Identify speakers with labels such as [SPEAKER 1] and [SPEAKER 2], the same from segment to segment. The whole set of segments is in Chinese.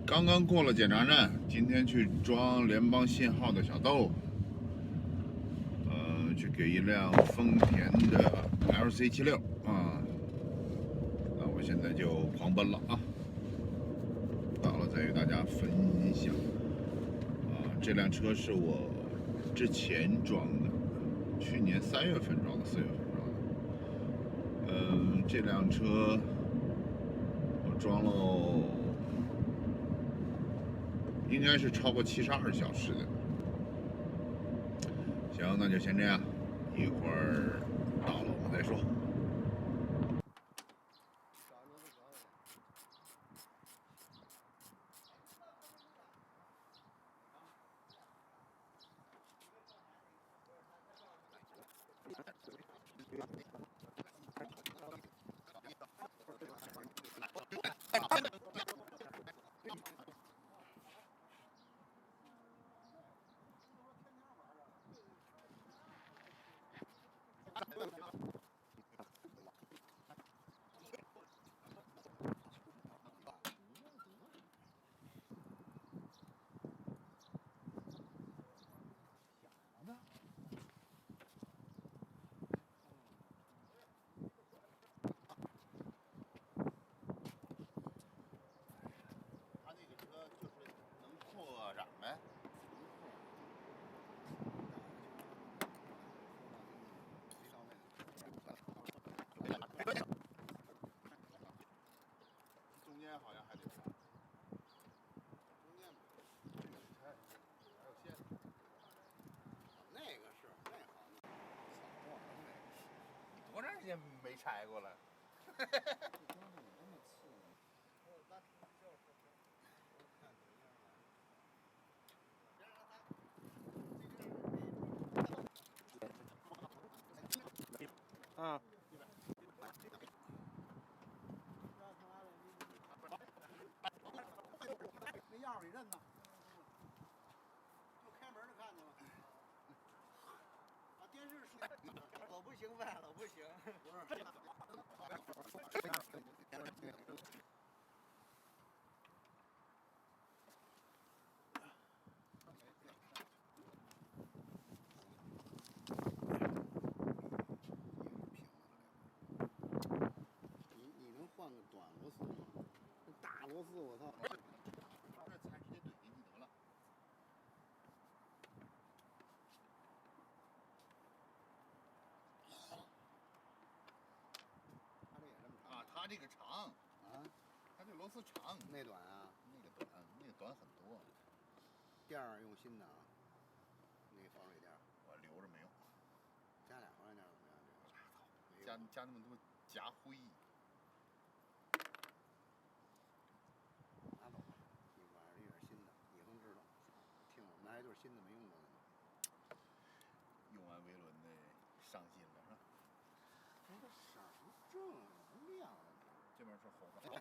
[SPEAKER 1] 刚刚过了检查站，今天去装联邦信号的小豆，去给一辆丰田的 LC76啊，那我现在就狂奔了啊！到了再与大家分享啊，这辆车是我之前装的，去年3月份装的，4月份装的。这辆车我装了。应该是超过72小时的。行，那就先这样，一会儿到了我们再说。他那个车就是能扩展呗。中间好像还得换。中间还有线。那个是那好，你多长时间没拆过了？
[SPEAKER 2] 啊。
[SPEAKER 3] 那样你认呢？就开门就看见了。啊，电视是。
[SPEAKER 2] 老不行呗，老不行。
[SPEAKER 3] 不是。你能换个短螺丝吗？这大螺丝我操！
[SPEAKER 1] 这才直接怼进去得了。
[SPEAKER 3] 它这也这么长
[SPEAKER 1] 啊，它这个长
[SPEAKER 3] 啊？
[SPEAKER 1] 它这螺丝长。
[SPEAKER 3] 那短啊？
[SPEAKER 1] 那个短，那个短很多。
[SPEAKER 3] 垫儿用新的啊？那个防水垫儿。
[SPEAKER 1] 我留着没用。
[SPEAKER 3] 加俩防水垫儿怎么样？
[SPEAKER 1] 加那么多夹灰。
[SPEAKER 3] 拿走吧，你晚上有点新的，以后知道。听我们那还就是新的没用的呢。
[SPEAKER 1] 用完维伦的上新了是吧？
[SPEAKER 3] 这个色儿不正，不亮了。
[SPEAKER 1] 这边是红的。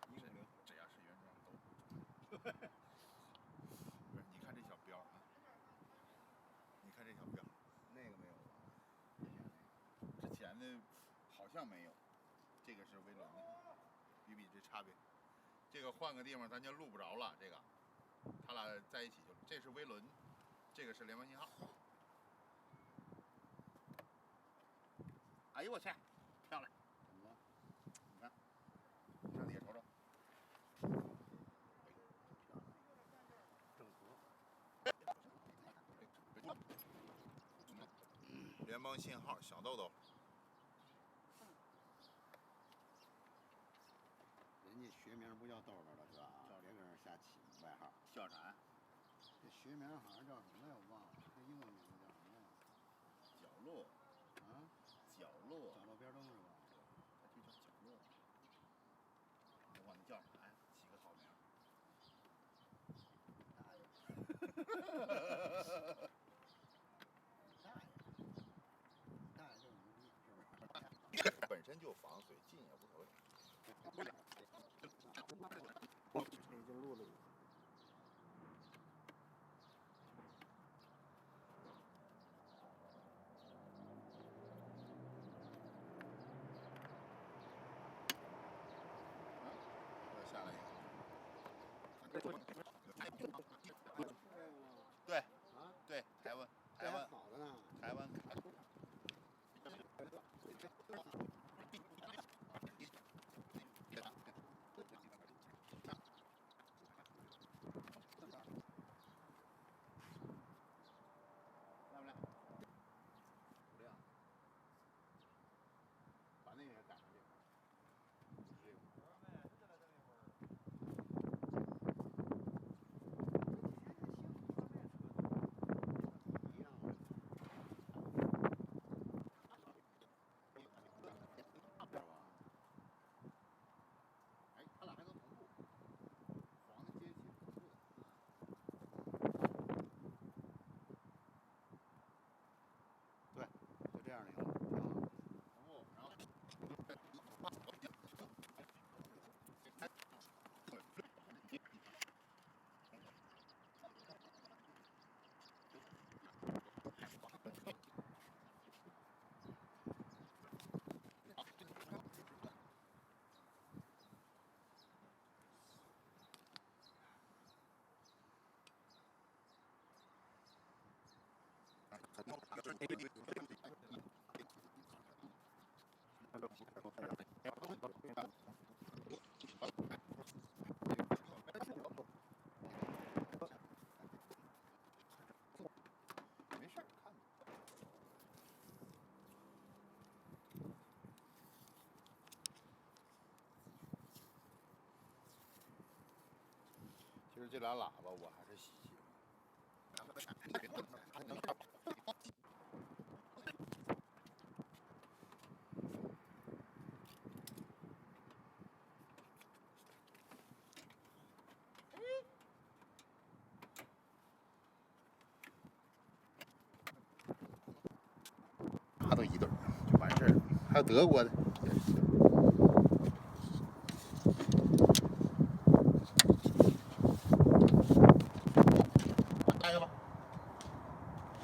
[SPEAKER 1] 一个只要是原装都不是，你看这小标啊，你看这小标，
[SPEAKER 3] 那个没有吧？
[SPEAKER 1] 之前的好像没有，这个是维伦的，比这差别。这个换个地方咱就录不着了，这个，他俩在一起就，这是维伦，这个是联邦信号。哎呦我去，漂亮！
[SPEAKER 3] 怎么了？
[SPEAKER 1] 你看，上底下瞅瞅。
[SPEAKER 3] 正合。
[SPEAKER 1] 联邦信号小豆豆。
[SPEAKER 3] 人家学名不叫豆豆了是吧？别搁那瞎起外号。
[SPEAKER 1] 叫啥呀？
[SPEAKER 3] 这学名好像叫什么来我忘了，这英文名字叫什么来着？
[SPEAKER 1] 角落。
[SPEAKER 3] 啊？
[SPEAKER 1] 角落。
[SPEAKER 3] 角落边灯是吧？
[SPEAKER 1] 它就叫角落。我管它叫啥呀？起个好名。
[SPEAKER 3] 大爷。大爷就是牛逼，是不是？
[SPEAKER 1] 本身就防水，进也无所谓。
[SPEAKER 3] 已经录了。
[SPEAKER 1] 下对，
[SPEAKER 3] 啊，
[SPEAKER 1] 对，台湾，
[SPEAKER 3] 这还好的呢。
[SPEAKER 1] 台湾。亮不亮？不亮。把那个改成这个。
[SPEAKER 3] 一样的。
[SPEAKER 1] 哎，他俩还能同步，黄的接起不错。
[SPEAKER 3] 对，就这样就行了，挺好。
[SPEAKER 1] 同步，然后。没事儿，看吧。
[SPEAKER 3] 其实这俩喇叭我还是喜欢。
[SPEAKER 1] 啥都一对儿就完事儿了。还有德国的也是。加油吧！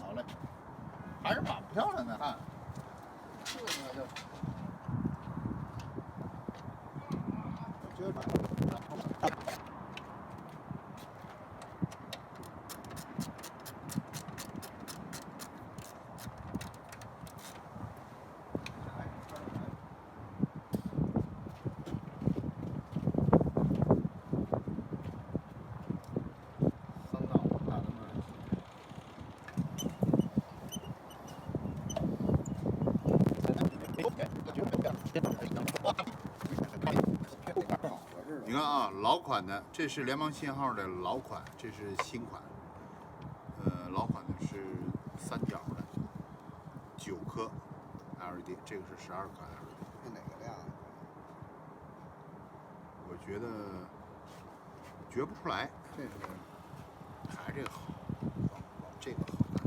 [SPEAKER 1] 好嘞，还是蛮漂亮的哈。这个就，
[SPEAKER 3] 我觉得。
[SPEAKER 1] 你看啊，老款的，这是联邦信号的老款，这是新款。老款的是三角的，9颗 LED， 这个是12颗 LED。
[SPEAKER 3] 这哪个亮？
[SPEAKER 1] 我觉得觉不出来，
[SPEAKER 3] 这是
[SPEAKER 1] 还这个好，这个好看。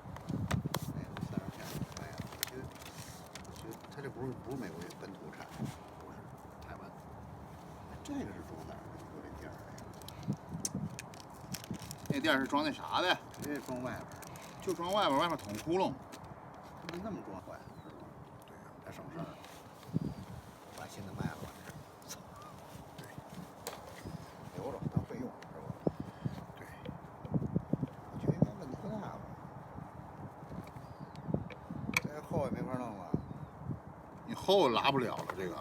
[SPEAKER 3] 哎呀，30片，哎呀，我觉得它这不是美国本土产，
[SPEAKER 1] 不是台湾，
[SPEAKER 3] 这个是装哪儿的？有这垫儿
[SPEAKER 1] 那垫儿是装那啥的，
[SPEAKER 3] 这是装外边儿，
[SPEAKER 1] 就装外边，外面捅窟窿。
[SPEAKER 3] 不能那么装坏，是吧？对呀，还省事儿。把新的卖了，操！对，留着当备用，是吧？
[SPEAKER 1] 对，
[SPEAKER 3] 我觉得应该问题不大吧？这后也没法弄了，
[SPEAKER 1] 你后拉不了了，这个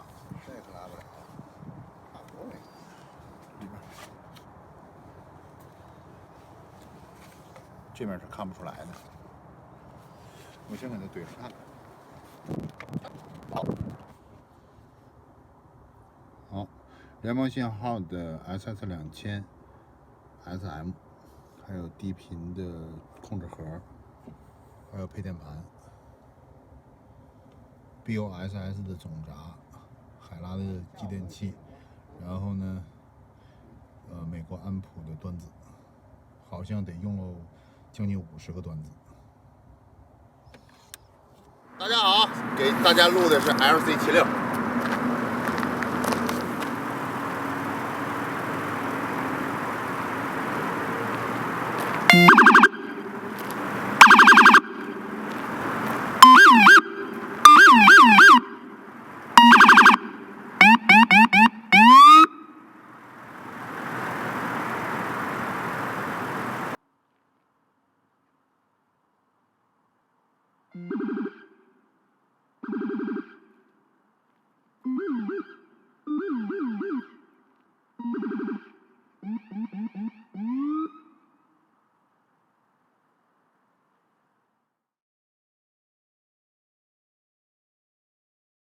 [SPEAKER 3] 这可拉不了，差不多这个。
[SPEAKER 1] 里边，这面是看不出来的。我先给它怼上看。好，联邦信号的 SS2000 SM， 还有低频的控制盒，还有配电盘。BOSS 的总闸，海拉的继电器，然后呢，美国安普的端子，好像得用了将近50个端子。大家好，给大家录的是 LC76。了。